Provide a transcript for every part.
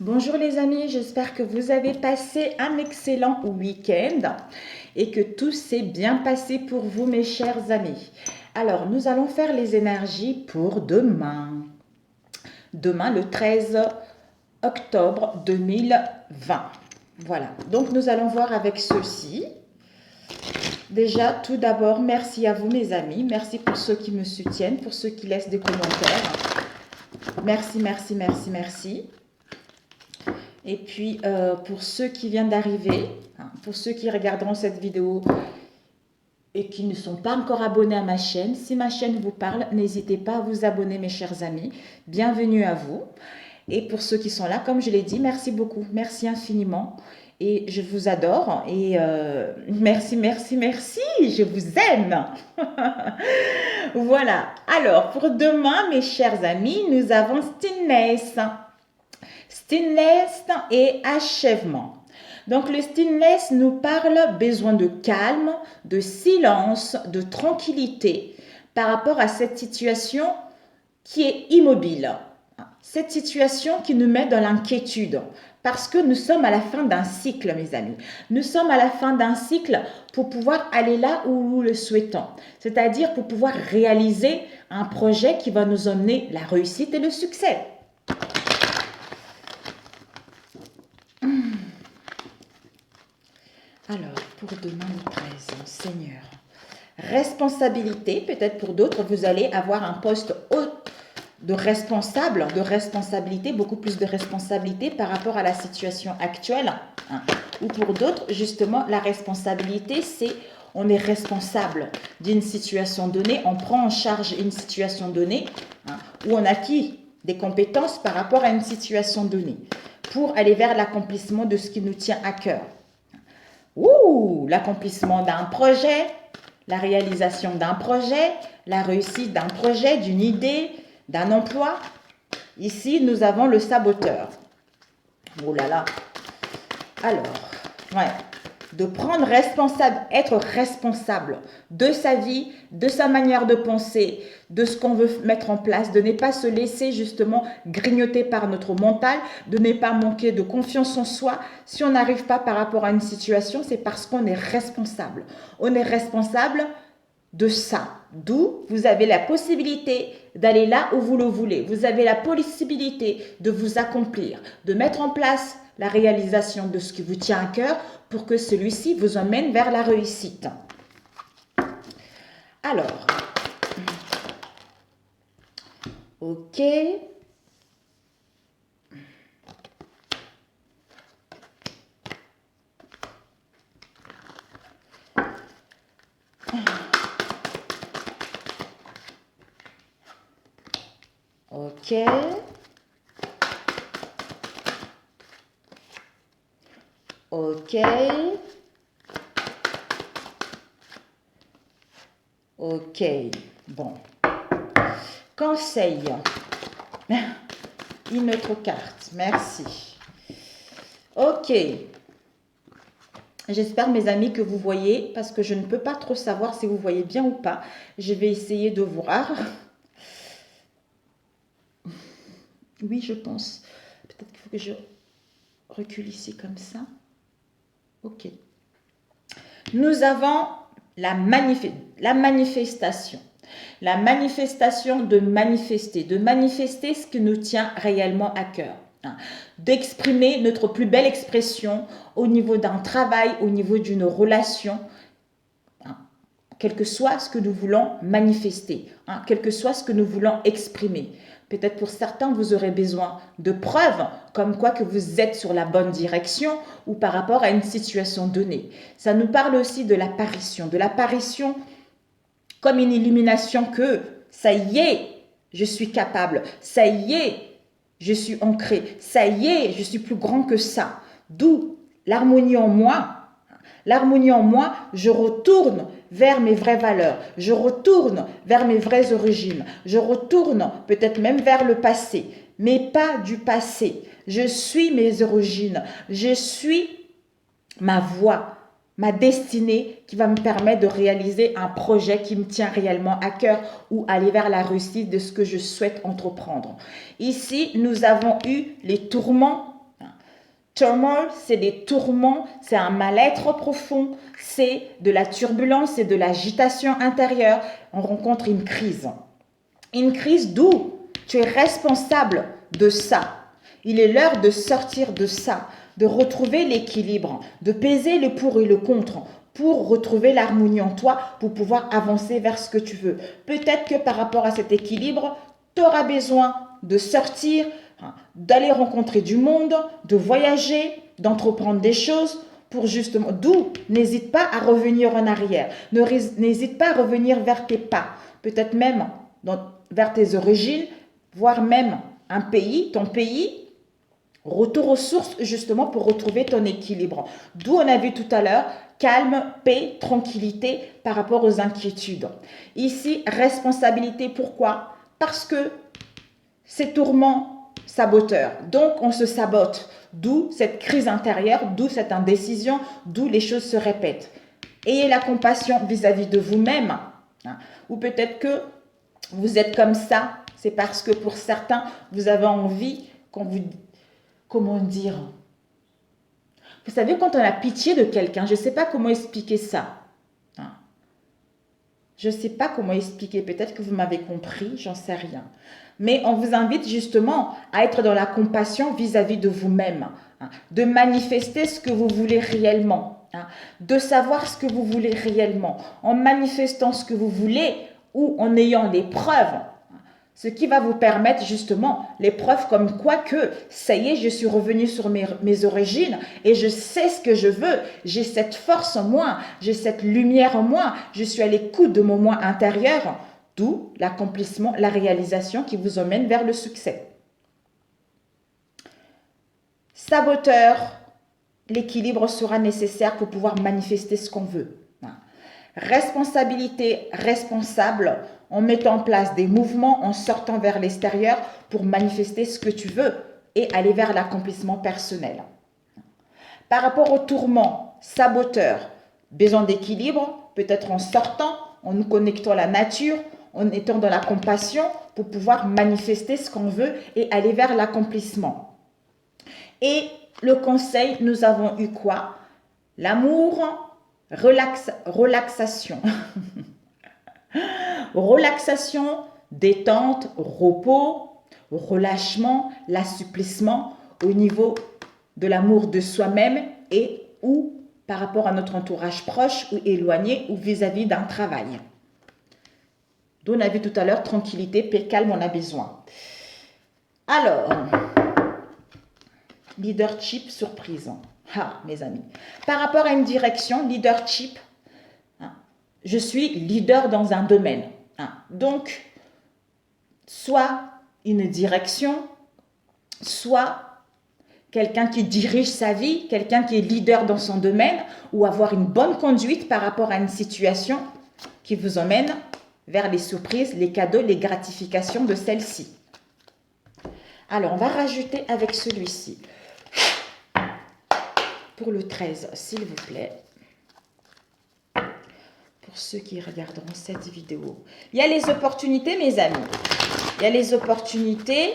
Bonjour les amis, j'espère que vous avez passé un excellent week-end et que tout s'est bien passé pour vous mes chers amis. Alors, nous allons faire les énergies pour demain. Demain, le 13 octobre 2020. Voilà, donc nous allons voir avec ceci. Déjà, tout d'abord, merci à vous mes amis. Merci pour ceux qui me soutiennent, pour ceux qui laissent des commentaires. Merci, merci, merci, merci. Et puis, pour ceux qui viennent d'arriver, pour ceux qui regarderont cette vidéo et qui ne sont pas encore abonnés à ma chaîne, si ma chaîne vous parle, n'hésitez pas à vous abonner mes chers amis. Bienvenue à vous. Et pour ceux qui sont là, comme je l'ai dit, merci beaucoup. Merci infiniment. Et je vous adore. Et merci, merci, merci. Je vous aime. Voilà. Alors, pour demain, mes chers amis, nous avons Stillness. Stillness et achèvement. Donc le stillness nous parle besoin de calme, de silence, de tranquillité par rapport à cette situation qui est immobile. Cette situation qui nous met dans l'inquiétude parce que nous sommes à la fin d'un cycle, mes amis. Nous sommes à la fin d'un cycle pour pouvoir aller là où nous le souhaitons, c'est-à-dire pour pouvoir réaliser un projet qui va nous emmener la réussite et le succès. Alors, pour demain le 13, Seigneur, responsabilité, peut-être pour d'autres, vous allez avoir un poste haut de responsable, de responsabilité, beaucoup plus de responsabilité par rapport à la situation actuelle. Ou pour d'autres, justement, la responsabilité, c'est on est responsable d'une situation donnée, on prend en charge une situation donnée, ou on acquit des compétences par rapport à une situation donnée pour aller vers l'accomplissement de ce qui nous tient à cœur. L'accomplissement d'un projet, la réalisation d'un projet, la réussite d'un projet, d'une idée, d'un emploi. Ici, nous avons le saboteur. Oh là là. Alors, de prendre responsable, être responsable de sa vie, de sa manière de penser, de ce qu'on veut mettre en place, de ne pas se laisser justement grignoter par notre mental, de ne pas manquer de confiance en soi. Si on n'arrive pas par rapport à une situation, c'est parce qu'on est responsable. On est responsable de ça. D'où vous avez la possibilité d'aller là où vous le voulez. Vous avez la possibilité de vous accomplir, de mettre en place la réalisation de ce qui vous tient à cœur pour que celui-ci vous emmène vers la réussite. Alors, ok. Ok. Ok. Ok. Bon. Conseil. Une autre carte. Merci. Ok. J'espère, mes amis, que vous voyez, parce que je ne peux pas trop savoir si vous voyez bien ou pas. Je vais essayer de voir. Oui, je pense. Peut-être qu'il faut que je recule ici comme ça. Ok. Nous avons la manifestation. La manifestation de manifester ce qui nous tient réellement à cœur. D'exprimer notre plus belle expression au niveau d'un travail, au niveau d'une relation, quel que soit ce que nous voulons manifester, quel que soit ce que nous voulons exprimer. Peut-être pour certains, vous aurez besoin de preuves comme quoi que vous êtes sur la bonne direction ou par rapport à une situation donnée. Ça nous parle aussi de l'apparition comme une illumination que ça y est, je suis capable, ça y est, je suis ancré, ça y est, je suis plus grand que ça. D'où l'harmonie en moi. L'harmonie en moi, je retourne vers mes vraies valeurs, je retourne vers mes vraies origines, je retourne peut-être même vers le passé, mais pas du passé. Je suis mes origines, je suis ma voie, ma destinée qui va me permettre de réaliser un projet qui me tient réellement à cœur ou aller vers la réussite de ce que je souhaite entreprendre. Ici, nous avons eu les tourments Turmoil, c'est des tourments, c'est un mal-être profond, c'est de la turbulence, c'est de l'agitation intérieure. On rencontre une crise. Une crise d'où tu es responsable de ça. Il est l'heure de sortir de ça, de retrouver l'équilibre, de peser le pour et le contre pour retrouver l'harmonie en toi, pour pouvoir avancer vers ce que tu veux. Peut-être que par rapport à cet équilibre, tu auras besoin de sortir, d'aller rencontrer du monde, de voyager, d'entreprendre des choses pour justement... D'où n'hésite pas à revenir en arrière. N'hésite pas à revenir vers tes pas. Peut-être même vers tes origines, voire même un pays, ton pays. Retour aux sources justement pour retrouver ton équilibre. D'où on a vu tout à l'heure calme, paix, tranquillité par rapport aux inquiétudes. Ici, responsabilité, pourquoi? Parce que c'est tourment saboteur. Donc, on se sabote. D'où cette crise intérieure, d'où cette indécision, d'où les choses se répètent. Ayez la compassion vis-à-vis de vous-même. Ou peut-être que vous êtes comme ça, c'est parce que pour certains, vous avez envie qu'on vous... Comment dire? Vous savez, quand on a pitié de quelqu'un, je ne sais pas comment expliquer ça. Je ne sais pas comment expliquer. Peut-être que vous m'avez compris, j'en sais rien. Mais on vous invite justement à être dans la compassion vis-à-vis de vous-même. De manifester ce que vous voulez réellement. De savoir ce que vous voulez réellement. En manifestant ce que vous voulez ou en ayant des preuves. Ce qui va vous permettre justement les preuves comme quoi que ça y est, je suis revenu sur mes origines et je sais ce que je veux. J'ai cette force en moi, j'ai cette lumière en moi, je suis à l'écoute de mon moi intérieur. D'où l'accomplissement, la réalisation qui vous emmène vers le succès. Saboteur, l'équilibre sera nécessaire pour pouvoir manifester ce qu'on veut. Responsabilité, responsable, en mettant en place des mouvements, en sortant vers l'extérieur pour manifester ce que tu veux et aller vers l'accomplissement personnel. Par rapport au tourment, saboteur, besoin d'équilibre, peut-être en sortant, en nous connectant à la nature, en étant dans la compassion pour pouvoir manifester ce qu'on veut et aller vers l'accomplissement. Et le conseil, nous avons eu quoi? L'amour, relaxation. Relaxation, détente, repos, relâchement, l'assouplissement au niveau de l'amour de soi-même et ou par rapport à notre entourage proche ou éloigné ou vis-à-vis d'un travail. D'où on a vu tout à l'heure, tranquillité, paix, calme, on a besoin. Alors, leadership, surprise. Mes amis. Par rapport à une direction, leadership, je suis leader dans un domaine. Donc, soit une direction, soit quelqu'un qui dirige sa vie, quelqu'un qui est leader dans son domaine, ou avoir une bonne conduite par rapport à une situation qui vous emmène vers les surprises, les cadeaux, les gratifications de celle-ci. Alors, on va rajouter avec celui-ci. Pour le 13, s'il vous plaît. Pour ceux qui regarderont cette vidéo. Il y a les opportunités, mes amis. Il y a les opportunités.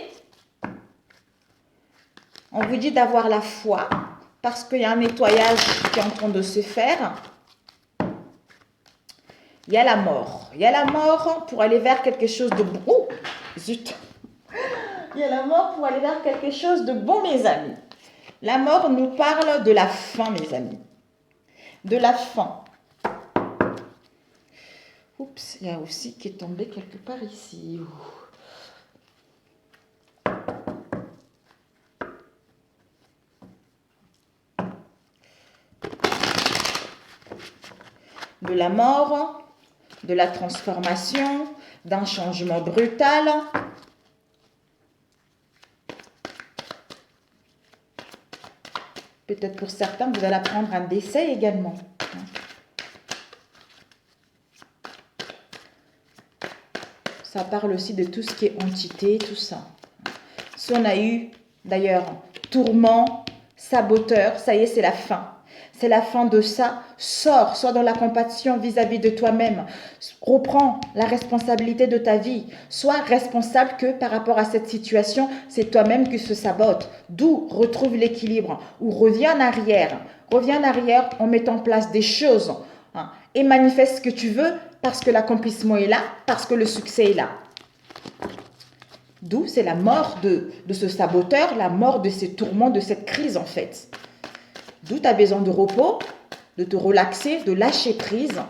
On vous dit d'avoir la foi parce qu'il y a un nettoyage qui est en train de se faire. Il y a la mort. Il y a la mort pour aller vers quelque chose de bon. Oh, zut. Il y a la mort pour aller vers quelque chose de bon, mes amis. La mort nous parle de la fin, mes amis. De la fin. Oups, il y a aussi qui est tombé quelque part ici. De la mort, de la transformation, d'un changement brutal. Peut-être pour certains, vous allez apprendre un décès également. Ça parle aussi de tout ce qui est entité, tout ça. Si on a eu, d'ailleurs, tourment, saboteur, ça y est, c'est la fin. C'est la fin de ça. Sors, sois dans la compassion vis-à-vis de toi-même. Reprends la responsabilité de ta vie. Sois responsable que par rapport à cette situation, c'est toi-même qui se sabote. D'où retrouve l'équilibre ou reviens en arrière. Reviens en arrière en mettant en place des choses et manifeste ce que tu veux parce que l'accomplissement est là, parce que le succès est là. D'où c'est la mort de ce saboteur, la mort de ces tourments, de cette crise en fait. D'où tu as besoin de repos, de te relaxer, de lâcher prise.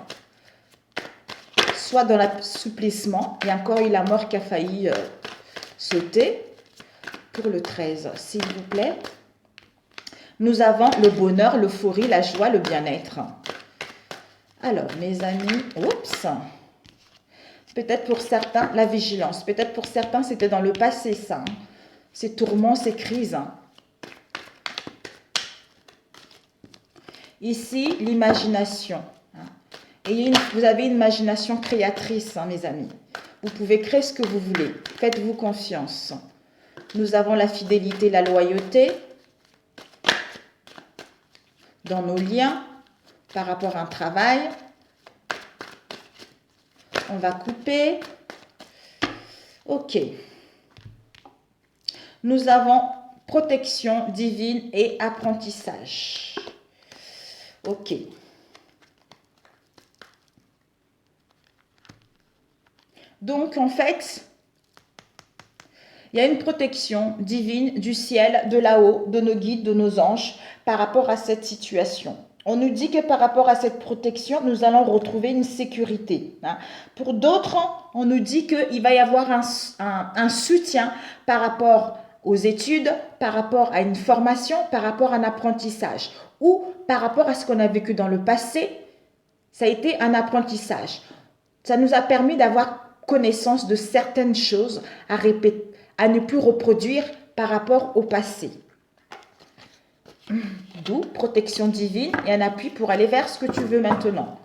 Soit dans l'assouplissement. Il y a encore eu la mort qui a failli sauter. Pour le 13, s'il vous plaît. Nous avons le bonheur, l'euphorie, la joie, le bien-être. Alors, mes amis, oups. Peut-être pour certains, la vigilance. Peut-être pour certains, c'était dans le passé, ça. Ces tourments, ces crises. Ici, l'imagination. Et vous avez une imagination créatrice, mes amis. Vous pouvez créer ce que vous voulez. Faites-vous confiance. Nous avons la fidélité, la loyauté dans nos liens par rapport à un travail. On va couper. Ok. Nous avons protection divine et apprentissage. Ok. Donc, en fait, il y a une protection divine du ciel, de là-haut, de nos guides, de nos anges, par rapport à cette situation. On nous dit que par rapport à cette protection, nous allons retrouver une sécurité. Pour d'autres, on nous dit qu'il va y avoir un soutien par rapport aux études, par rapport à une formation, par rapport à un apprentissage. Ou par rapport à ce qu'on a vécu dans le passé, ça a été un apprentissage. Ça nous a permis d'avoir connaissance de certaines choses à ne plus reproduire par rapport au passé. D'où protection divine et un appui pour aller vers ce que tu veux maintenant.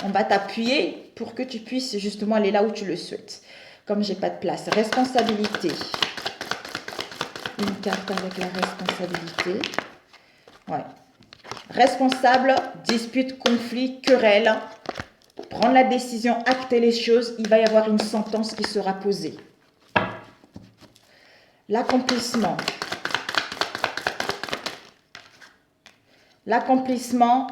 On va t'appuyer pour que tu puisses justement aller là où tu le souhaites. Comme j'ai pas de place. Responsabilité. Une carte avec la responsabilité. Ouais. Responsable, dispute, conflit, querelle. Prendre la décision, acter les choses. Il va y avoir une sentence qui sera posée. L'accomplissement. L'accomplissement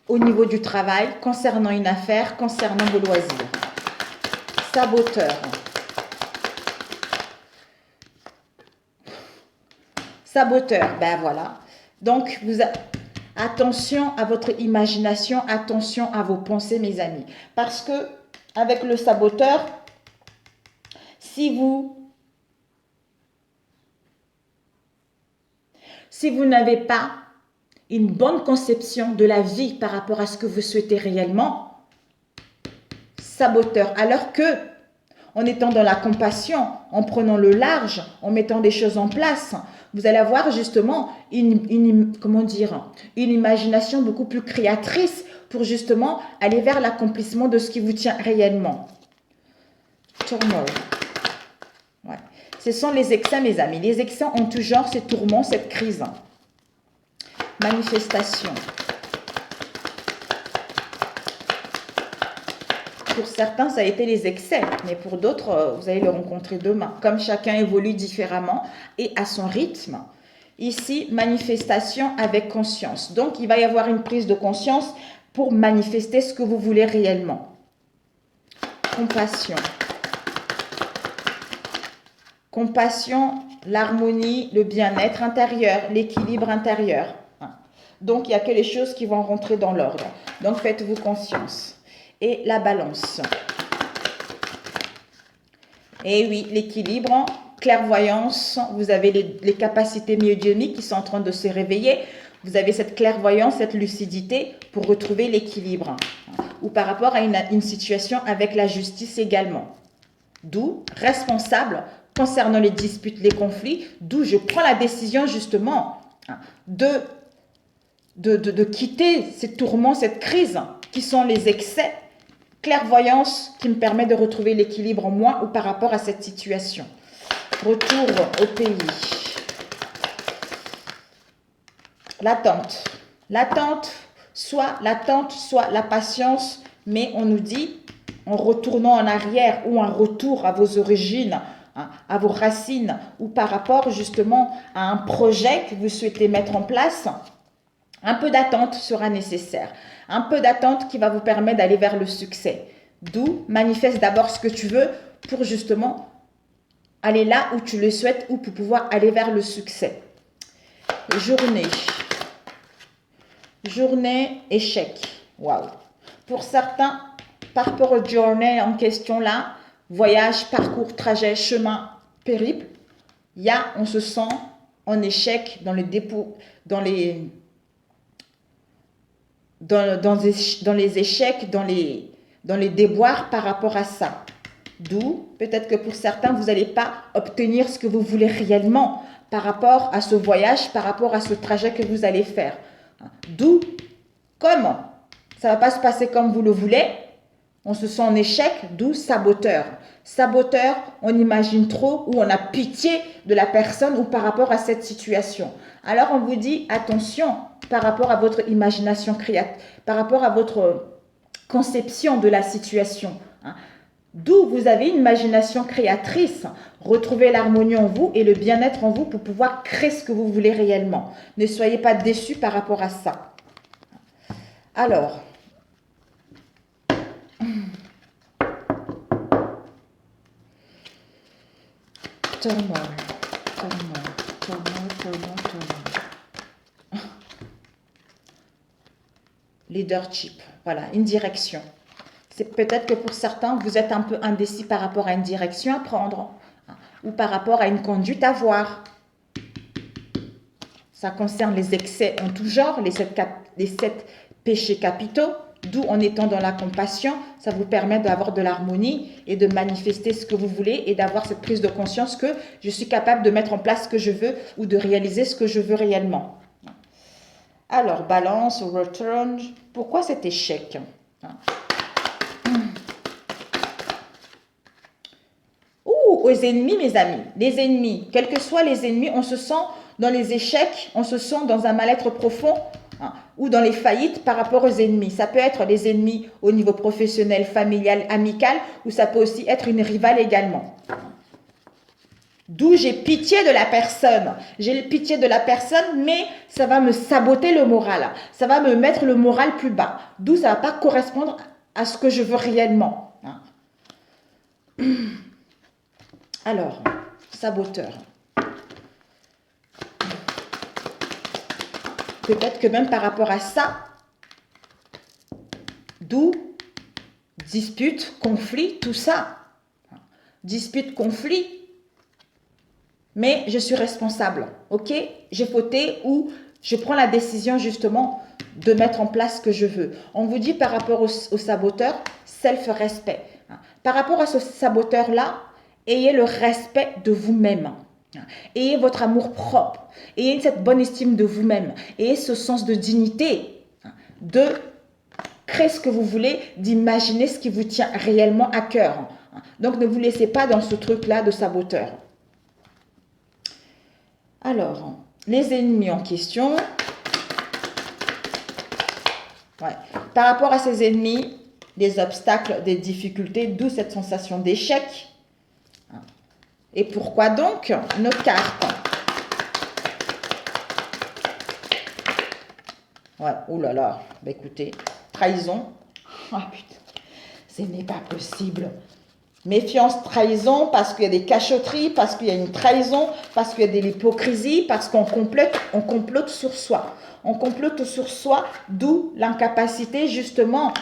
au niveau du travail, concernant une affaire, concernant vos loisirs. Saboteur. Saboteur, ben voilà. Donc, attention à votre imagination, attention à vos pensées, mes amis. Parce que, avec le saboteur, si vous n'avez pas une bonne conception de la vie par rapport à ce que vous souhaitez réellement, saboteur. Alors que, en étant dans la compassion, en prenant le large, en mettant des choses en place, vous allez avoir justement une imagination beaucoup plus créatrice pour justement aller vers l'accomplissement de ce qui vous tient réellement. Turmoil. Ouais. Ce sont les excès, mes amis. Les excès ont toujours ces tourments, cette crise. Manifestation. Pour certains, ça a été les excès, mais pour d'autres, vous allez les rencontrer demain. Comme chacun évolue différemment et à son rythme. Ici, manifestation avec conscience. Donc, il va y avoir une prise de conscience pour manifester ce que vous voulez réellement. Compassion. Compassion, l'harmonie, le bien-être intérieur, l'équilibre intérieur. Donc, il n'y a que les choses qui vont rentrer dans l'ordre. Donc, faites-vous confiance. Et la balance. Et oui, l'équilibre, clairvoyance, vous avez les capacités médiumniques qui sont en train de se réveiller. Vous avez cette clairvoyance, cette lucidité pour retrouver l'équilibre. Ou par rapport à une situation avec la justice également. D'où responsable concernant les disputes, les conflits, d'où je prends la décision justement de quitter ces tourments, cette crise qui sont les excès. Clairvoyance qui me permet de retrouver l'équilibre en moi ou par rapport à cette situation. Retour au pays. L'attente. L'attente, soit l'attente, soit la patience, mais on nous dit, en retournant en arrière ou un retour à vos origines, hein, à vos racines, ou par rapport justement à un projet que vous souhaitez mettre en place, un peu d'attente sera nécessaire. Un peu d'attente qui va vous permettre d'aller vers le succès. D'où manifeste d'abord ce que tu veux pour justement aller là où tu le souhaites ou pour pouvoir aller vers le succès. Journée. Journée, échec. Waouh. Pour certains, par rapport aux journées en question là, voyage, parcours, trajet, chemin, périple, on se sent en échec dans les dépôts, dans les échecs, dans les déboires par rapport à ça. D'où, peut-être que pour certains, vous n'allez pas obtenir ce que vous voulez réellement par rapport à ce voyage, par rapport à ce trajet que vous allez faire. D'où, comment ça ne va pas se passer comme vous le voulez, on se sent en échec, d'où saboteur. Saboteur, on imagine trop ou on a pitié de la personne ou par rapport à cette situation. Alors on vous dit, attention, par rapport à votre imagination créative, par rapport à votre conception de la situation. D'où vous avez une imagination créatrice. Retrouvez l'harmonie en vous et le bien-être en vous pour pouvoir créer ce que vous voulez réellement. Ne soyez pas déçus par rapport à ça. Alors, tourment. Leadership, voilà, une direction. C'est peut-être que pour certains, vous êtes un peu indécis par rapport à une direction à prendre ou par rapport à une conduite à voir. Ça concerne les excès en tout genre, les 7 péchés capitaux, d'où en étant dans la compassion, ça vous permet d'avoir de l'harmonie et de manifester ce que vous voulez et d'avoir cette prise de conscience que je suis capable de mettre en place ce que je veux ou de réaliser ce que je veux réellement. Alors, balance, return, pourquoi cet échec? Aux ennemis, mes amis, les ennemis, quels que soient les ennemis, on se sent dans les échecs, on se sent dans un mal-être profond ou dans les faillites par rapport aux ennemis. Ça peut être les ennemis au niveau professionnel, familial, amical, ou ça peut aussi être une rivale également. D'où j'ai pitié de la personne. J'ai pitié de la personne, mais ça va me saboter le moral. Ça va me mettre le moral plus bas. D'où ça ne va pas correspondre à ce que je veux réellement. Alors, saboteur. Peut-être que même par rapport à ça, d'où dispute, conflit, tout ça. Dispute, conflit, mais je suis responsable, ok? J'ai fauté ou je prends la décision justement de mettre en place ce que je veux. On vous dit par rapport au saboteur, self-respect. Par rapport à ce saboteur-là, ayez le respect de vous-même. Ayez votre amour propre. Ayez cette bonne estime de vous-même. Ayez ce sens de dignité, de créer ce que vous voulez, d'imaginer ce qui vous tient réellement à cœur. Donc, ne vous laissez pas dans ce truc-là de saboteur. Alors, les ennemis en question. Ouais. Par rapport à ces ennemis, des obstacles, des difficultés, d'où cette sensation d'échec. Et pourquoi donc nos cartes? Ouais, oh là là, bah écoutez, trahison. Oh putain, ce n'est pas possible. Méfiance, trahison, parce qu'il y a des cachotteries, parce qu'il y a une trahison, parce qu'il y a de l'hypocrisie, parce qu'on complote sur soi. On complote sur soi, d'où l'incapacité justement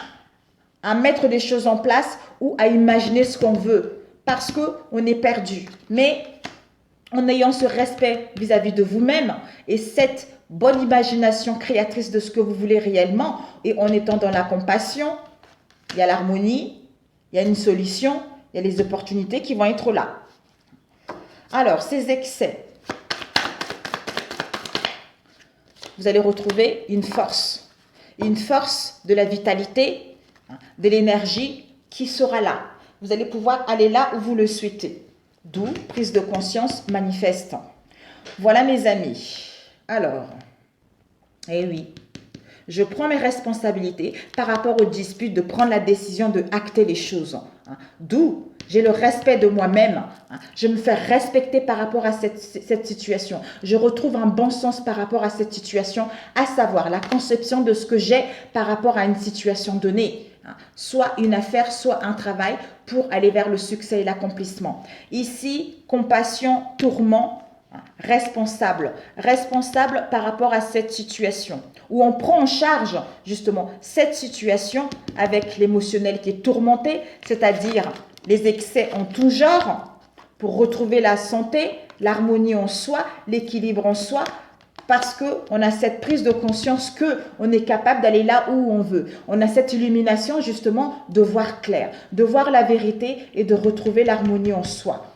à mettre des choses en place ou à imaginer ce qu'on veut, parce qu'on est perdu. Mais en ayant ce respect vis-à-vis de vous-même et cette bonne imagination créatrice de ce que vous voulez réellement, et en étant dans la compassion, il y a l'harmonie, il y a une solution, il y a les opportunités qui vont être là. Alors, ces excès, vous allez retrouver une force de la vitalité, de l'énergie qui sera là. Vous allez pouvoir aller là où vous le souhaitez. D'où prise de conscience manifeste. Voilà mes amis. Alors, Eh oui. Je prends mes responsabilités par rapport aux disputes, de prendre la décision de acter les choses. D'où j'ai le respect de moi-même. Je me fais respecter par rapport à cette situation. Je retrouve un bon sens par rapport à cette situation, à savoir la conception de ce que j'ai par rapport à une situation donnée. Soit une affaire, soit un travail pour aller vers le succès et l'accomplissement. Ici, compassion, tourment, responsable. Responsable par rapport à cette situation où on prend en charge justement cette situation avec l'émotionnel qui est tourmenté, c'est-à-dire les excès en tout genre pour retrouver la santé, l'harmonie en soi, l'équilibre en soi, parce qu'on a cette prise de conscience qu'on est capable d'aller là où on veut. On a cette illumination justement de voir clair, de voir la vérité et de retrouver l'harmonie en soi.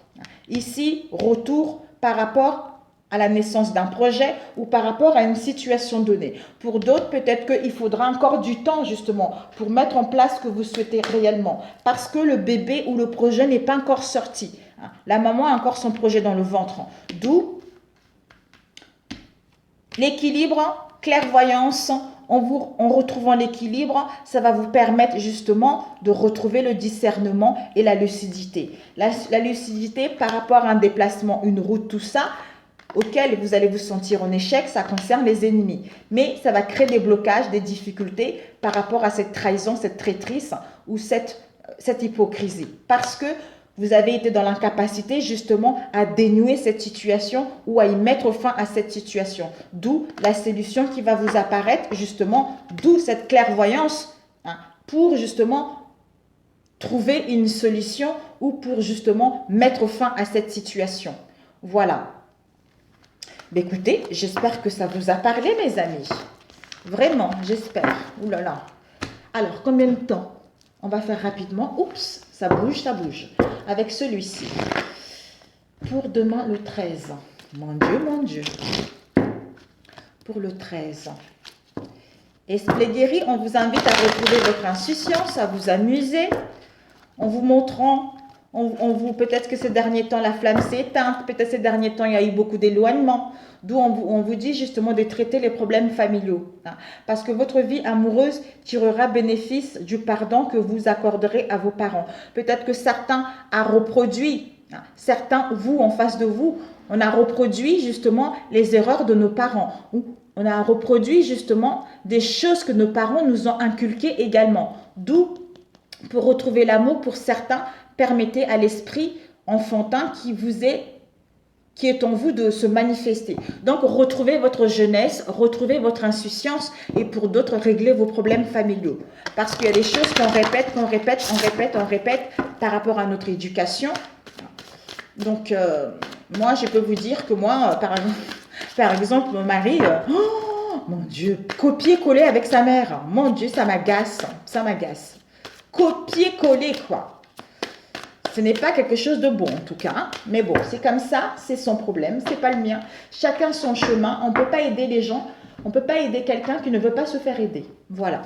Ici, retour par rapport à la naissance d'un projet ou par rapport à une situation donnée. Pour d'autres, peut-être qu'il faudra encore du temps justement pour mettre en place ce que vous souhaitez réellement parce que le bébé ou le projet n'est pas encore sorti. La maman a encore son projet dans le ventre. D'où l'équilibre, clairvoyance. En retrouvant l'équilibre, ça va vous permettre justement de retrouver le discernement et la lucidité. La lucidité par rapport à un déplacement, une route, tout ça, auquel vous allez vous sentir en échec, ça concerne les ennemis. Mais ça va créer des blocages, des difficultés par rapport à cette trahison, cette traîtrise ou cette hypocrisie. Parce que vous avez été dans l'incapacité justement à dénouer cette situation ou à y mettre fin à cette situation. D'où la solution qui va vous apparaître justement, d'où cette clairvoyance pour justement trouver une solution ou pour justement mettre fin à cette situation. Voilà. Mais écoutez, j'espère que ça vous a parlé, mes amis. Vraiment, j'espère. Ouh là là. Alors, combien de temps? On va faire rapidement. Oups, ça bouge, ça bouge. Avec celui-ci. Pour demain, le 13. Mon Dieu, mon Dieu. Pour le 13. Esprit guéri, on vous invite à retrouver votre insouciance, à vous amuser, en vous montrant... peut-être que ces derniers temps, la flamme s'est éteinte. Peut-être ces derniers temps, il y a eu beaucoup d'éloignement. D'où on vous dit justement de traiter les problèmes familiaux. Parce que votre vie amoureuse tirera bénéfice du pardon que vous accorderez à vos parents. Peut-être que certains a reproduit, certains, vous, en face de vous, on a reproduit justement les erreurs de nos parents. Ou on a reproduit justement des choses que nos parents nous ont inculquées également. D'où, pour retrouver l'amour, pour certains, permettez à l'esprit enfantin qui est en vous de se manifester. Donc, retrouvez votre jeunesse, retrouvez votre insouciance et pour d'autres, réglez vos problèmes familiaux. Parce qu'il y a des choses qu'on répète, qu'on répète, on répète, on répète par rapport à notre éducation. Donc, moi, je peux vous dire que moi, par exemple, mon mari, oh mon Dieu, copier-coller avec sa mère. Mon Dieu, ça m'agace, ça m'agace. Copier-coller, quoi. Ce n'est pas quelque chose de bon en tout cas, mais bon, c'est comme ça, c'est son problème, c'est pas le mien. Chacun son chemin, on ne peut pas aider les gens, on ne peut pas aider quelqu'un qui ne veut pas se faire aider. Voilà.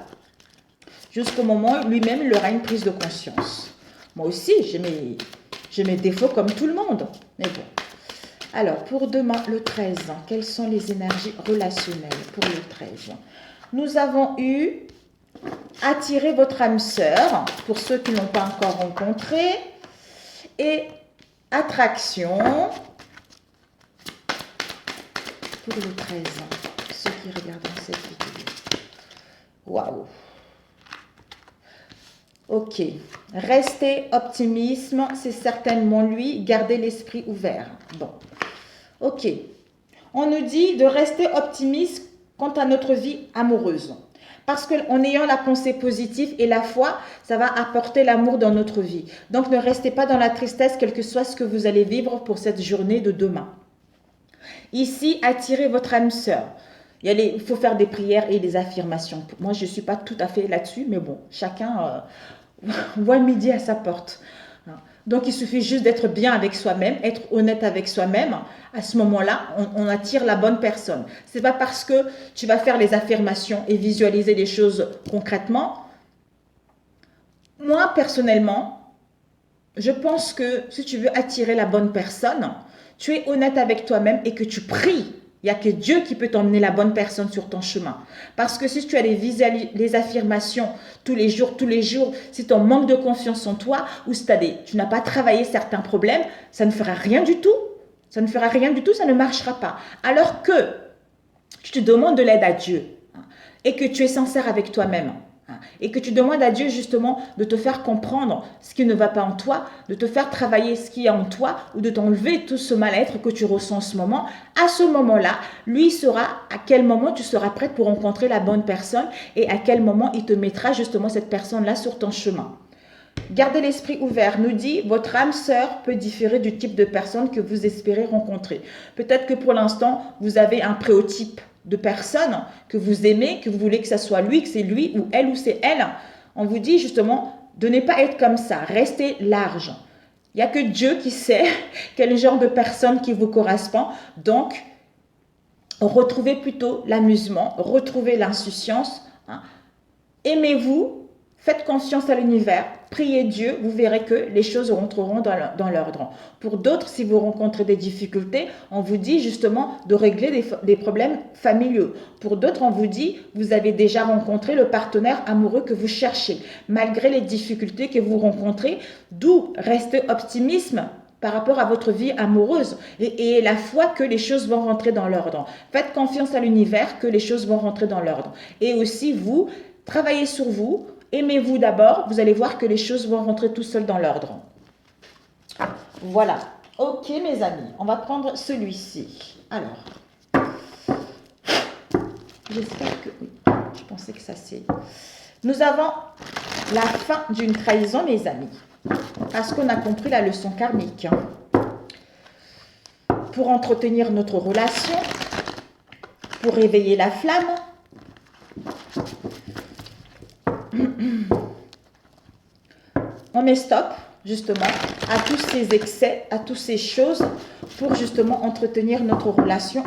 Jusqu'au moment où lui-même il aura une prise de conscience. Moi aussi, j'ai mes défauts comme tout le monde, mais bon. Alors, pour demain, le 13, quelles sont les énergies relationnelles pour le 13? Nous avons eu attirer votre âme sœur, pour ceux qui ne l'ont pas encore rencontré. Et attraction pour le 13, ceux qui regardent cette vidéo. Waouh! Ok, restez optimisme, c'est certainement lui, gardez l'esprit ouvert. Bon, ok, on nous dit de rester optimiste quant à notre vie amoureuse. Parce qu'en ayant la pensée positive et la foi, ça va apporter l'amour dans notre vie. Donc ne restez pas dans la tristesse, quel que soit ce que vous allez vivre pour cette journée de demain. Ici, attirez votre âme sœur. Il faut faire des prières et des affirmations. Moi, je ne suis pas tout à fait là-dessus, mais bon, chacun voit midi à sa porte. Donc, il suffit juste d'être bien avec soi-même, être honnête avec soi-même. À ce moment-là, on attire la bonne personne. Ce n'est pas parce que tu vas faire les affirmations et visualiser les choses concrètement. Moi, personnellement, je pense que si tu veux attirer la bonne personne, tu es honnête avec toi-même et que tu pries. Il n'y a que Dieu qui peut t'emmener la bonne personne sur ton chemin. Parce que si tu as les affirmations tous les jours, si tu manques de confiance en toi, ou si tu n'as pas travaillé certains problèmes, ça ne fera rien du tout. Ça ne fera rien du tout, ça ne marchera pas. Alors que tu te demandes de l'aide à Dieu et que tu es sincère avec toi-même. Et que tu demandes à Dieu justement de te faire comprendre ce qui ne va pas en toi, de te faire travailler ce qui est en toi ou de t'enlever tout ce mal-être que tu ressens en ce moment. À ce moment-là, lui saura à quel moment tu seras prête pour rencontrer la bonne personne et à quel moment il te mettra justement cette personne-là sur ton chemin. Gardez l'esprit ouvert, nous dit, votre âme sœur peut différer du type de personne que vous espérez rencontrer. Peut-être que pour l'instant, vous avez un préotype de personne que vous aimez, que vous voulez que ça soit lui, que c'est lui ou elle ou c'est elle. On vous dit justement de ne pas être comme ça, restez large. Il n'y a que Dieu qui sait quel genre de personne qui vous correspond. Donc, retrouvez plutôt l'amusement, retrouvez l'insouciance. Aimez-vous. Faites confiance à l'univers, priez Dieu, vous verrez que les choses rentreront dans l'ordre. Pour d'autres, si vous rencontrez des difficultés, on vous dit justement de régler des problèmes familiaux. Pour d'autres, on vous dit, vous avez déjà rencontré le partenaire amoureux que vous cherchez. Malgré les difficultés que vous rencontrez, d'où restez optimiste par rapport à votre vie amoureuse et la foi que les choses vont rentrer dans l'ordre. Faites confiance à l'univers que les choses vont rentrer dans l'ordre. Et aussi, vous, travaillez sur vous. Aimez-vous d'abord, vous allez voir que les choses vont rentrer tout seul dans l'ordre. Voilà. Ok, mes amis, on va prendre celui-ci. Alors, j'espère que... Oui, je pensais que ça c'est... Nous avons la fin d'une trahison, mes amis. Parce qu'on a compris la leçon karmique. Pour entretenir notre relation, pour réveiller la flamme, on met stop justement à tous ces excès, à toutes ces choses pour justement entretenir notre relation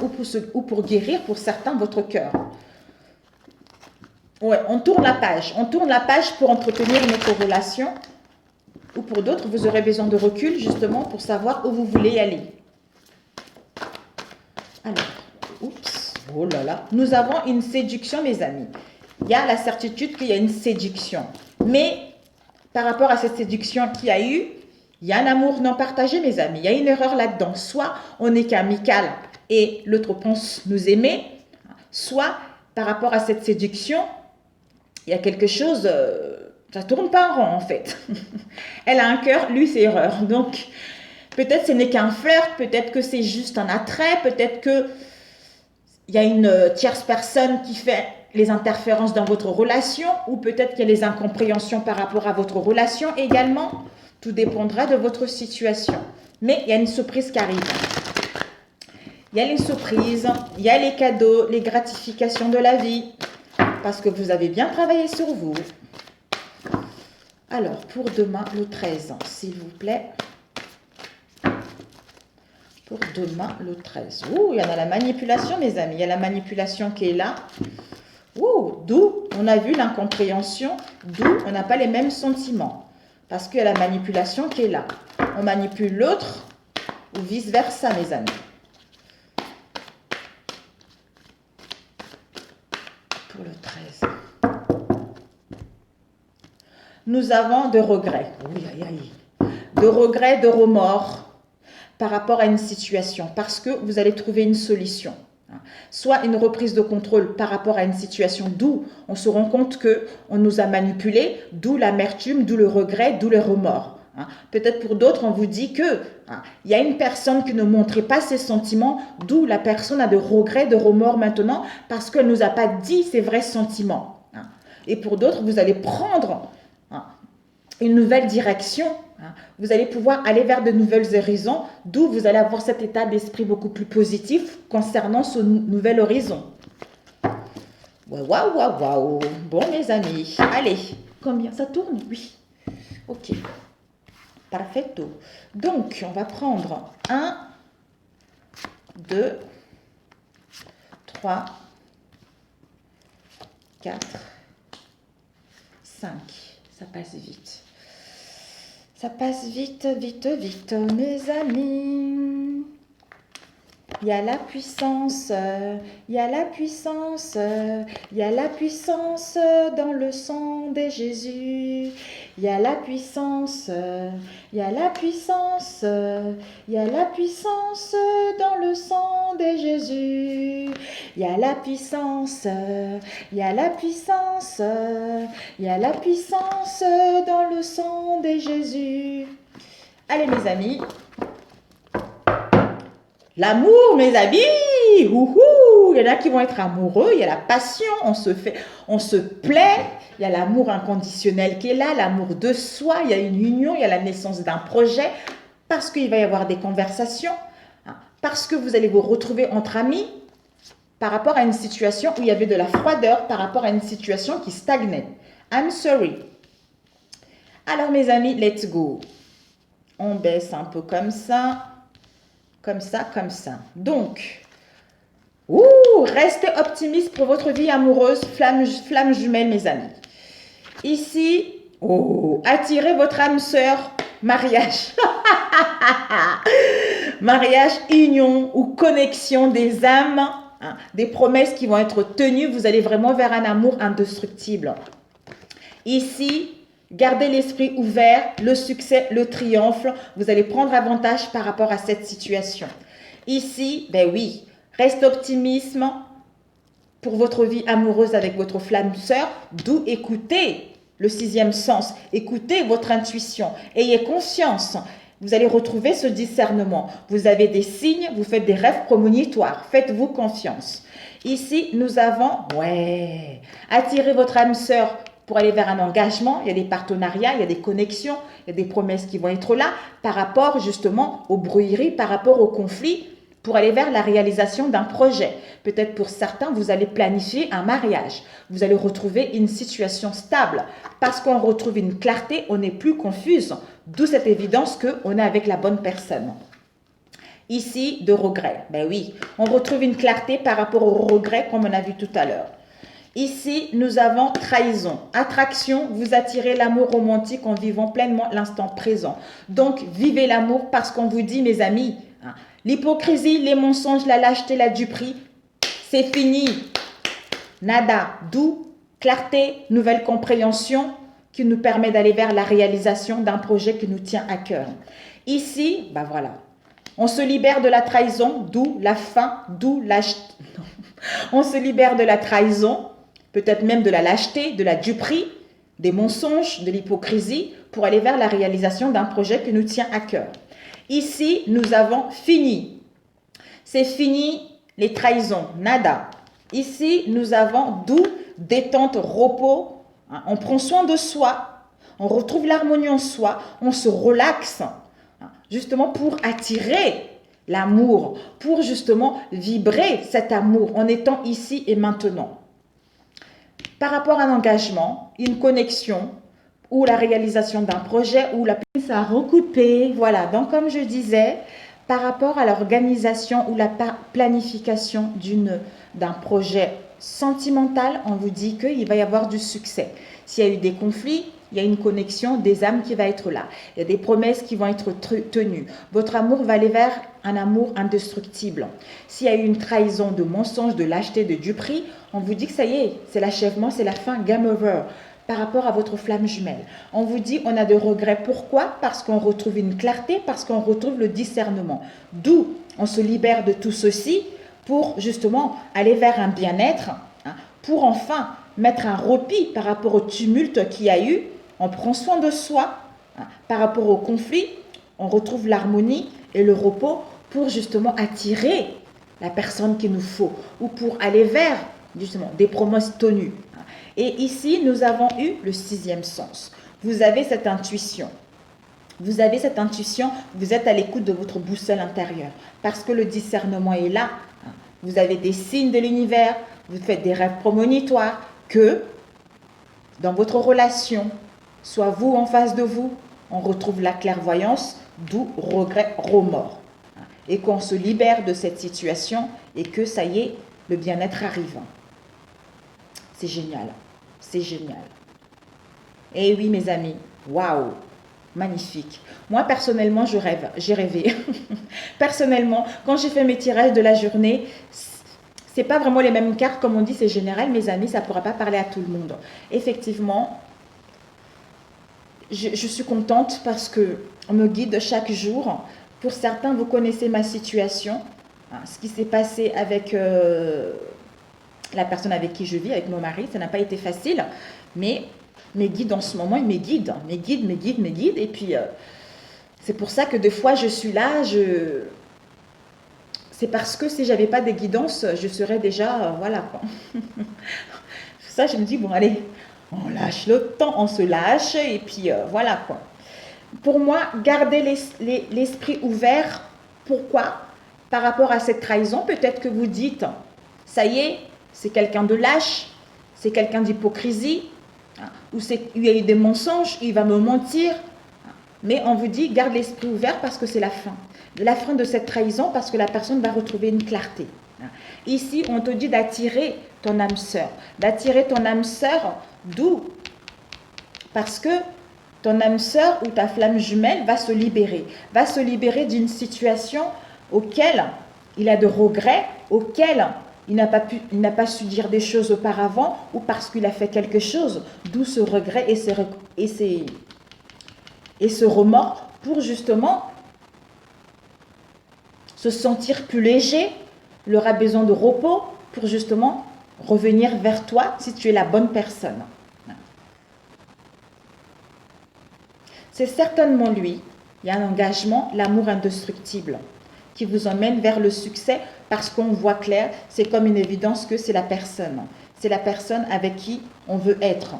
ou pour guérir pour certains votre cœur. Ouais, on tourne la page pour entretenir notre relation ou pour d'autres vous aurez besoin de recul justement pour savoir où vous voulez aller. Alors, oups, oh là là, nous avons une séduction mes amis. Il y a la certitude qu'il y a une séduction, mais par rapport à cette séduction qu'il y a eu, il y a un amour non partagé, mes amis. Il y a une erreur là-dedans. Soit on n'est qu'amical et l'autre pense nous aimer, soit par rapport à cette séduction, il y a quelque chose, ça ne tourne pas en rond en fait. Elle a un cœur, lui c'est erreur. Donc peut-être ce n'est qu'un flirt, peut-être que c'est juste un attrait, peut-être qu'il y a une tierce personne qui fait les interférences dans votre relation ou peut-être qu'il y a les incompréhensions par rapport à votre relation également. Tout dépendra de votre situation. Mais il y a une surprise qui arrive. Il y a les surprises, il y a les cadeaux, les gratifications de la vie parce que vous avez bien travaillé sur vous. Alors, pour demain, le 13, s'il vous plaît. Pour demain, le 13. Ouh, il y en a la manipulation, mes amis. Il y a la manipulation qui est là. D'où on a vu l'incompréhension, d'où on n'a pas les mêmes sentiments. Parce qu'il y a la manipulation qui est là. On manipule l'autre ou vice-versa, mes amis. Pour le 13. Nous avons de regrets. De regrets, de remords par rapport à une situation. Parce que vous allez trouver une solution. Soit une reprise de contrôle par rapport à une situation d'où on se rend compte qu'on nous a manipulés, d'où l'amertume, d'où le regret, d'où le remords. Peut-être pour d'autres, on vous dit qu'il y a une personne qui ne montrait pas ses sentiments, d'où la personne a de regrets, de remords maintenant, parce qu'elle ne nous a pas dit ses vrais sentiments. Et pour d'autres, vous allez prendre une nouvelle direction. Vous allez pouvoir aller vers de nouvelles horizons, d'où vous allez avoir cet état d'esprit beaucoup plus positif concernant ce nouvel horizon. Waouh. Bon, mes amis, allez, combien ça tourne? Oui. Ok. Perfetto. Donc, on va prendre 1, 2, 3, 4, 5. Ça passe vite. Ça passe vite, mes amis. Il y a la puissance, il y a la puissance, il y a la puissance dans le sang de Jésus. Il y a la puissance, il y a la puissance, il y a la puissance dans le sang de Jésus. Il y a la puissance, il y a la puissance, il y a la puissance dans le sang de Jésus. Allez mes amis. L'amour, mes amis, ouhou, il y en a qui vont être amoureux, il y a la passion, on se plaît, il y a l'amour inconditionnel qui est là, l'amour de soi, il y a une union, il y a la naissance d'un projet, parce qu'il va y avoir des conversations, parce que vous allez vous retrouver entre amis par rapport à une situation où il y avait de la froideur, par rapport à une situation qui stagnait. I'm sorry. Alors mes amis, let's go. On baisse un peu comme ça. Comme ça, comme ça. Donc, restez optimiste pour votre vie amoureuse, flamme jumelle, mes amis. Ici, attirez votre âme sœur, mariage. Mariage, union ou connexion des âmes, des promesses qui vont être tenues. Vous allez vraiment vers un amour indestructible. Ici, gardez l'esprit ouvert, le succès, le triomphe. Vous allez prendre avantage par rapport à cette situation. Ici, ben oui, reste optimisme pour votre vie amoureuse avec votre flamme sœur. D'où écoutez le sixième sens. Écoutez votre intuition. Ayez conscience. Vous allez retrouver ce discernement. Vous avez des signes, vous faites des rêves prémonitoires. Faites-vous confiance. Ici, nous avons, attirez votre âme sœur pour aller vers un engagement, il y a des partenariats, il y a des connexions, il y a des promesses qui vont être là par rapport justement aux bruyeries, par rapport aux conflits, pour aller vers la réalisation d'un projet. Peut-être pour certains, vous allez planifier un mariage. Vous allez retrouver une situation stable. Parce qu'on retrouve une clarté, on n'est plus confuse. D'où cette évidence qu'on est avec la bonne personne. Ici, de regret. Ben oui, on retrouve une clarté par rapport au regret comme on a vu tout à l'heure. Ici, nous avons trahison. Attraction, vous attirez l'amour romantique en vivant pleinement l'instant présent. Donc, vivez l'amour parce qu'on vous dit, mes amis, l'hypocrisie, les mensonges, la lâcheté, la duperie, c'est fini. Nada. D'où clarté, nouvelle compréhension qui nous permet d'aller vers la réalisation d'un projet qui nous tient à cœur. Ici, ben voilà, on se libère de la trahison, d'où la faim, d'où lâcheté. On se libère de la trahison, peut-être même de la lâcheté, de la duperie, des mensonges, de l'hypocrisie, pour aller vers la réalisation d'un projet qui nous tient à cœur. Ici, nous avons fini. C'est fini les trahisons, nada. Ici, nous avons d'où détente, repos. On prend soin de soi, on retrouve l'harmonie en soi, on se relaxe, justement pour attirer l'amour, pour justement vibrer cet amour en étant ici et maintenant. Par rapport à un engagement, une connexion ou la réalisation d'un projet ou la ça a recoupé. Voilà, donc comme je disais, par rapport à l'organisation ou la planification d'un projet sentimental, on vous dit qu'il va y avoir du succès. S'il y a eu des conflits, il y a une connexion des âmes qui va être là. Il y a des promesses qui vont être tenues. Votre amour va aller vers un amour indestructible. S'il y a eu une trahison de mensonges, de lâcheté, de duperie, on vous dit que ça y est, c'est l'achèvement, c'est la fin, game over. Par rapport à votre flamme jumelle. On vous dit on a de regrets. Pourquoi? Parce qu'on retrouve une clarté, parce qu'on retrouve le discernement. D'où on se libère de tout ceci pour justement aller vers un bien-être, pour enfin mettre un repos par rapport au tumulte qu'il y a eu. On prend soin de soi. Par rapport au conflit, on retrouve l'harmonie et le repos pour justement attirer la personne qu'il nous faut ou pour aller vers justement des promesses tenues. Et ici, nous avons eu le sixième sens. Vous avez cette intuition. Vous avez cette intuition, vous êtes à l'écoute de votre boussole intérieure. Parce que le discernement est là. Vous avez des signes de l'univers, vous faites des rêves prémonitoires que dans votre relation, soit vous en face de vous, on retrouve la clairvoyance, d'où regret, remords. Et qu'on se libère de cette situation et que ça y est, le bien-être arrive. C'est génial. C'est génial. Et oui, mes amis, waouh! Magnifique. Moi, personnellement, je rêve. J'ai rêvé. Personnellement, quand j'ai fait mes tirages de la journée, c'est pas vraiment les mêmes cartes. Comme on dit, c'est général, mes amis, ça ne pourra pas parler à tout le monde. Effectivement, je suis contente parce qu'on me guide chaque jour. Pour certains, vous connaissez ma situation. Ce qui s'est passé avec la personne avec qui je vis, avec mon mari, ça n'a pas été facile. Mais mes guides en ce moment, ils me guident. Mes guides. Et puis, c'est pour ça que des fois, je suis là. C'est parce que si je n'avais pas de guidance, je serais déjà... voilà quoi. Ça, je me dis, bon, allez, on lâche le temps, on se lâche. Et puis, voilà quoi. Pour moi, garder l'esprit ouvert. Pourquoi? Par rapport à cette trahison, peut-être que vous dites, ça y est, c'est quelqu'un de lâche, c'est quelqu'un d'hypocrisie, ou il y a eu des mensonges, il va me mentir. Mais on vous dit, garde l'esprit ouvert parce que c'est la fin. La fin de cette trahison parce que la personne va retrouver une clarté. Ici, on te dit d'attirer ton âme sœur. D'attirer ton âme sœur, d'où? Parce que ton âme sœur ou ta flamme jumelle va se libérer d'une situation auquel il a de regrets, auquel il n'a pas su dire des choses auparavant ou parce qu'il a fait quelque chose, d'où ce regret et ce remords pour justement se sentir plus léger. Il aura besoin de repos pour justement revenir vers toi si tu es la bonne personne. C'est certainement lui. Il y a un engagement, l'amour indestructible qui vous emmène vers le succès parce qu'on voit clair, c'est comme une évidence que c'est la personne. C'est la personne avec qui on veut être.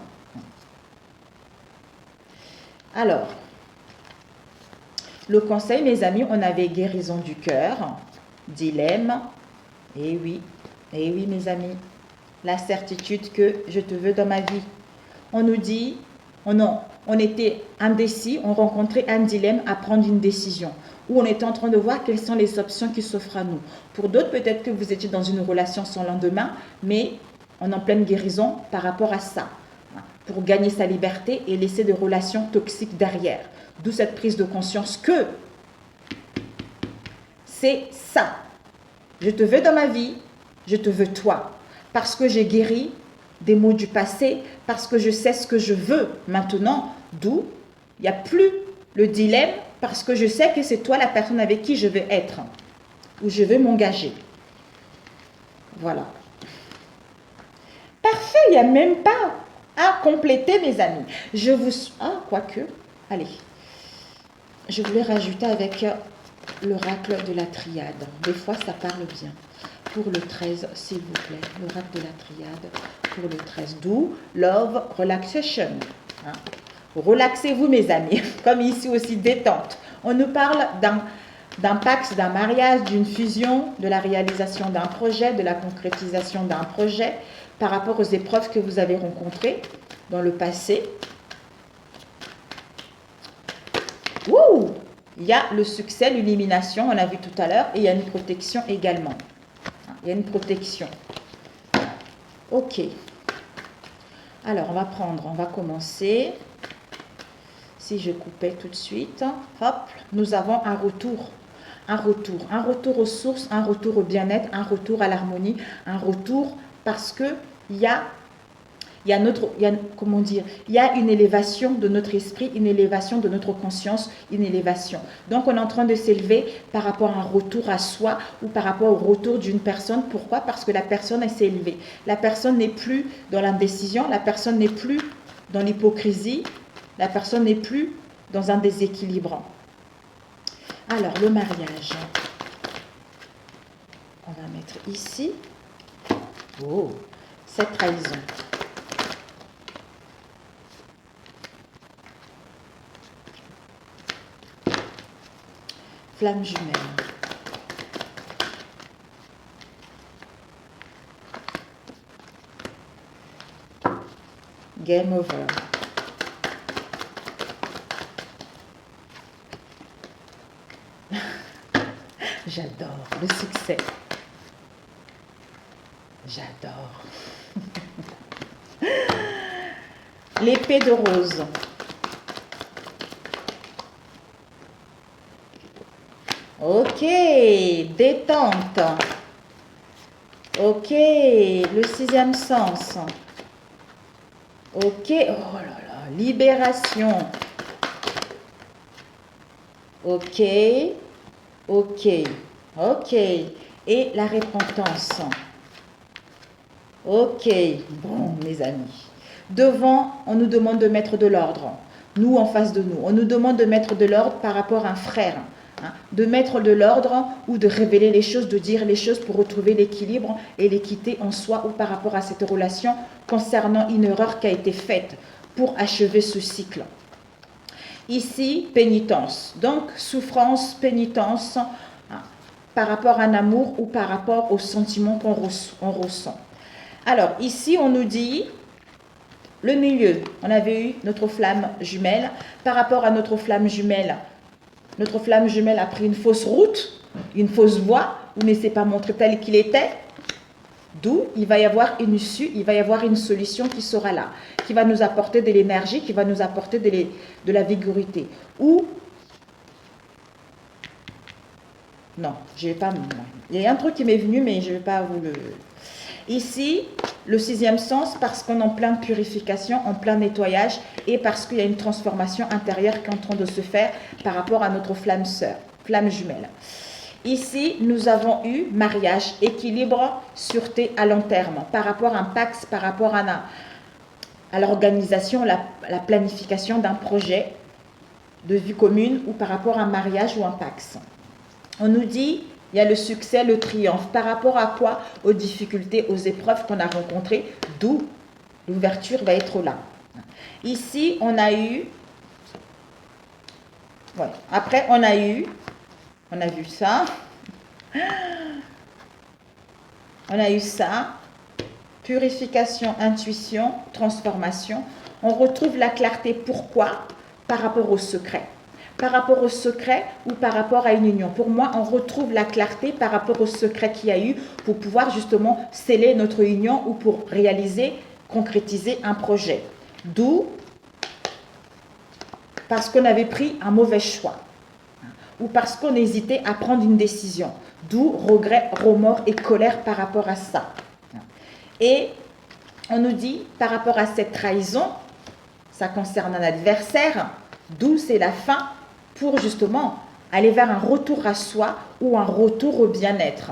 Alors, le conseil, mes amis, on avait guérison du cœur, dilemme, et oui, mes amis, la certitude que je te veux dans ma vie. On nous dit, on était indécis, on rencontrait un dilemme à prendre une décision, où on était en train de voir quelles sont les options qui s'offrent à nous. Pour d'autres, peut-être que vous étiez dans une relation sans lendemain, mais on est en pleine guérison par rapport à ça, pour gagner sa liberté et laisser des relations toxiques derrière. D'où cette prise de conscience que c'est ça. Je te veux dans ma vie, je te veux toi. Parce que j'ai guéri des maux du passé, parce que je sais ce que je veux maintenant, d'où il n'y a plus le dilemme, parce que je sais que c'est toi la personne avec qui je veux être, ou je veux m'engager. Voilà. Parfait, il n'y a même pas à compléter, mes amis. Je vous... Ah, quoique, allez. Je voulais rajouter avec l'oracle de la triade. Des fois, ça parle bien. Pour le 13, s'il vous plaît. L'oracle de la triade pour le 13. D'où Love Relaxation. Relaxez-vous, mes amis. Comme ici aussi, détente. On nous parle d'un pacte, d'un mariage, d'une fusion, de la réalisation d'un projet, de la concrétisation d'un projet par rapport aux épreuves que vous avez rencontrées dans le passé. Wouh! Il y a le succès, l'illumination, on a vu tout à l'heure, et il y a une protection également. Il y a une protection. Ok. Alors, on va commencer. Si je coupais tout de suite, hop, nous avons un retour. Un retour aux sources, un retour au bien-être, un retour à l'harmonie, un retour parce que il y a une élévation de notre esprit, une élévation de notre conscience, une élévation. Donc, on est en train de s'élever par rapport à un retour à soi ou par rapport au retour d'une personne. Pourquoi? Parce que la personne, elle s'est élevée. La personne n'est plus dans l'indécision, la personne n'est plus dans l'hypocrisie, la personne n'est plus dans un déséquilibre. Alors, le mariage. On va mettre ici. Oh, cette trahison. Flamme jumelle. Game over. J'adore le succès. J'adore. L'épée de rose. Ok, détente. Ok, le sixième sens. Ok, oh là là, libération. Ok, ok, ok. Et la repentance. Ok, bon mes amis. Devant, on nous demande de mettre de l'ordre. Nous, en face de nous, on nous demande de mettre de l'ordre par rapport à un frère. Hein, de mettre de l'ordre ou de révéler les choses, de dire les choses pour retrouver l'équilibre et l'équité en soi ou par rapport à cette relation concernant une erreur qui a été faite pour achever ce cycle. Ici, pénitence. Donc, souffrance, pénitence, hein, par rapport à un amour ou par rapport aux sentiments qu'on ressent. Alors, ici, on nous dit le milieu. On avait eu notre flamme jumelle. Par rapport à notre flamme jumelle a pris une fausse route, une fausse voie, ou ne s'est pas montré tel qu'il était. D'où il va y avoir une issue, il va y avoir une solution qui sera là, qui va nous apporter de l'énergie, qui va nous apporter de la vigorité. Ou, non, je vais pas. Il y a un truc qui m'est venu, mais je ne vais pas vous le. Ici, le sixième sens, parce qu'on est en pleine purification, en plein nettoyage, et parce qu'il y a une transformation intérieure qui est en train de se faire par rapport à notre flamme sœur, flamme jumelle. Ici, nous avons eu mariage, équilibre, sûreté à long terme, par rapport à un pax, par rapport à l'organisation, la planification d'un projet de vie commune, ou par rapport à un mariage ou un pax. On nous dit, il y a le succès, le triomphe. Par rapport à quoi? Aux difficultés, aux épreuves qu'on a rencontrées, d'où l'ouverture va être là. Ici, on a eu... Ouais. Après, on a vu ça. On a eu ça. Purification, intuition, transformation. On retrouve la clarté. Pourquoi? Par rapport au secret. Par rapport au secret ou par rapport à une union. Pour moi, on retrouve la clarté par rapport au secret qu'il y a eu pour pouvoir justement sceller notre union ou pour réaliser, concrétiser un projet. D'où, parce qu'on avait pris un mauvais choix ou parce qu'on hésitait à prendre une décision. D'où regret, remords et colère par rapport à ça. Et on nous dit, par rapport à cette trahison, ça concerne un adversaire, d'où c'est la fin pour justement aller vers un retour à soi ou un retour au bien-être.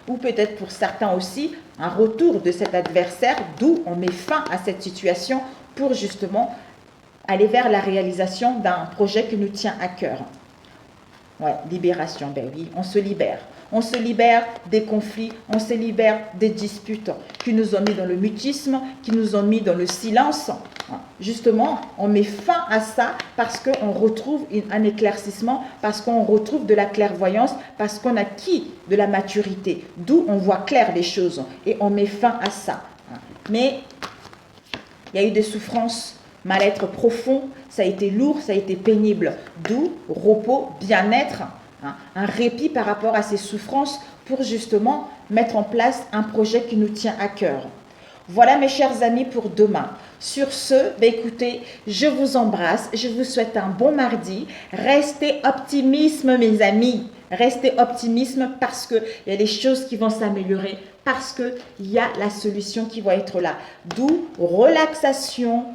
Ou peut-être pour certains aussi, un retour de cet adversaire, d'où on met fin à cette situation pour justement aller vers la réalisation d'un projet qui nous tient à cœur. Ouais, libération, ben oui, on se libère. On se libère des conflits, on se libère des disputes qui nous ont mis dans le mutisme, qui nous ont mis dans le silence. Justement, on met fin à ça parce qu'on retrouve un éclaircissement, parce qu'on retrouve de la clairvoyance, parce qu'on acquis de la maturité. D'où on voit clair les choses et on met fin à ça. Mais il y a eu des souffrances, mal-être profond, ça a été lourd, ça a été pénible. D'où repos, bien-être, un répit par rapport à ces souffrances pour justement mettre en place un projet qui nous tient à cœur. Voilà mes chers amis pour demain. Sur ce, écoutez, je vous embrasse, je vous souhaite un bon mardi. Restez optimistes mes amis, restez optimistes parce qu'il y a des choses qui vont s'améliorer, parce qu'il y a la solution qui va être là. D'où relaxation,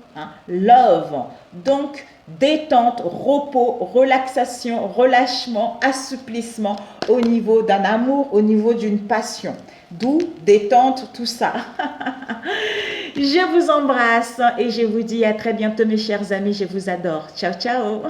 love. Donc, détente, repos, relaxation, relâchement, assouplissement au niveau d'un amour, au niveau d'une passion. D'où détente, tout ça. Je vous embrasse et je vous dis à très bientôt mes chers amis. Je vous adore. Ciao, ciao.